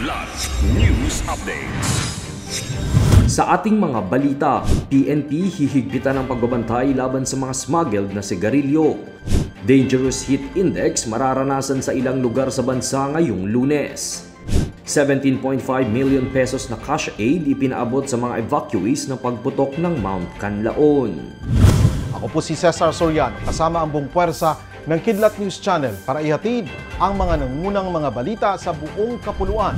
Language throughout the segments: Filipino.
Kidlat News Updates. Sa ating mga balita, PNP hihigpitan ang pagbabantay laban sa mga smuggled na sigarilyo. Dangerous heat index mararanasan sa ilang lugar sa bansa ngayong Lunes. 17.5 million pesos na cash aid ipinaabot sa mga evacuees ng pagputok ng Mount Canlaon. Ako po si Cesar Soriano, kasama ang buong puwersa ng Kidlat News Channel para ihatid ang mga nangunang mga balita sa buong kapuluan.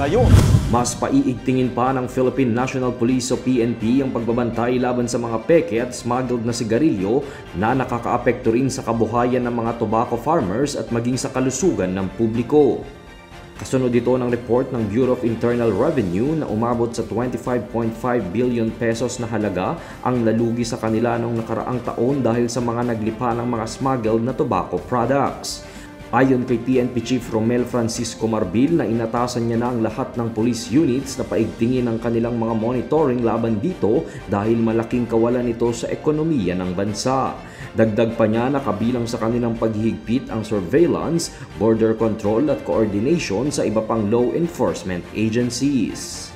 Ngayon, mas paiigtingin pa ng Philippine National Police o PNP ang pagbabantay laban sa mga peke at smuggled na sigarilyo na nakakaapekto rin sa kabuhayan ng mga tobacco farmers at maging sa kalusugan ng publiko. Kasunod ito ng report ng Bureau of Internal Revenue na umabot sa 25.5 billion pesos na halaga ang nalugi sa kanila noong nakaraang taon dahil sa mga naglipa ng mga smuggled na tobacco products. Ayon kay PNP Chief Romel Francisco Marbil na inatasan niya na ang lahat ng police units na paigtingin ang kanilang mga monitoring laban dito dahil malaking kawalan ito sa ekonomiya ng bansa. Dagdag pa niya na kabilang sa kanilang paghihigpit ang surveillance, border control at coordination sa iba pang law enforcement agencies.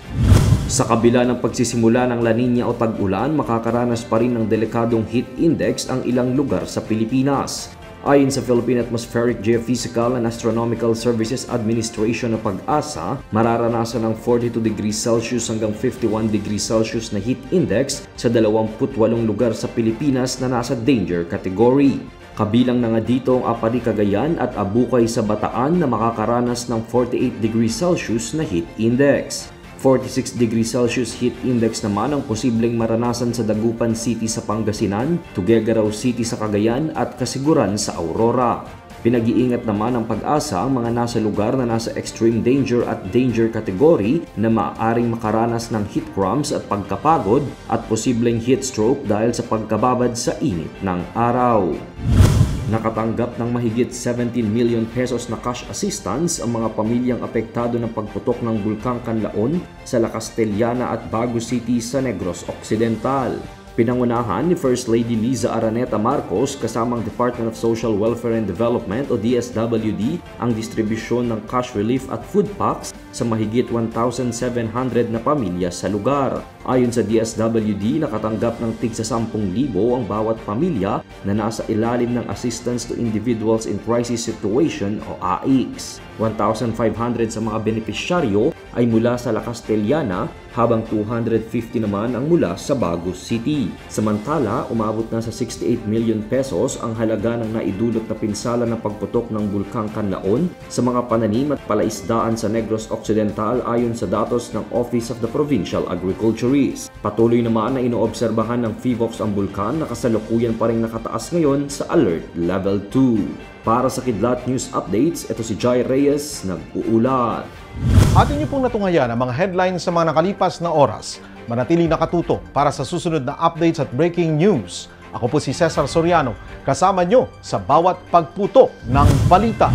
Sa kabila ng pagsisimula ng La Nina o tag-ulan, makakaranas pa rin ng delikadong heat index ang ilang lugar sa Pilipinas. Ayon sa Philippine Atmospheric Geophysical and Astronomical Services Administration ng PAG-ASA, mararanasan ng 42 degrees Celsius hanggang 51 degrees Celsius na heat index sa 28 lugar sa Pilipinas na nasa danger category. Kabilang na nga dito ang Apari, Cagayan at Abukay sa Bataan na makakaranas ng 48 degrees Celsius na heat index. 46 degrees Celsius heat index naman ang posibleng maranasan sa Dagupan City sa Pangasinan, Tuguegarao City sa Cagayan at Kasiguran sa Aurora. Pinag-iingat naman ng PAG-ASA ang mga nasa lugar na nasa extreme danger at danger category na maaaring makaranas ng heat cramps at pagkapagod at posibleng heat stroke dahil sa pagkababad sa init ng araw. Nakatanggap ng mahigit 17 million pesos na cash assistance ang mga pamilyang apektado ng pagputok ng Bulkang Canlaon sa La Castellana at Bago City sa Negros Occidental. Pinangunahan ni First Lady Liza Araneta Marcos kasamang Department of Social Welfare and Development o DSWD ang distribusyon ng cash relief at food packs sa mahigit 1,700 na pamilya sa lugar. Ayon sa DSWD, nakatanggap ng tig sa 10,000 ang bawat pamilya na nasa ilalim ng Assistance to Individuals in Crisis Situation o AICS. 1,500 sa mga benepisyaryo ay mula sa La Castellana habang 250 naman ang mula sa Bago City. Samantala, umabot na sa 68 million pesos ang halaga ng naidulot na pinsala ng pagputok ng Bulkang Canlaon sa mga pananim at palaisdaan sa Negros Occidental ayon sa datos ng Office of the Provincial Agriculturist. Patuloy naman na inoobserbahan ng PHIVOLCS ang bulkan na kasalukuyan pa rin nakataas ngayon sa Alert Level 2. Para sa Kidlat News Updates, ito si Jai Reyes, nag-uulat. atin niyo pong natungayan ang mga headlines sa mga nakalipas na oras. Manatili nakatuto para sa susunod na updates at breaking news. Ako po si Cesar Soriano, kasama nyo sa bawat pagputo ng balita.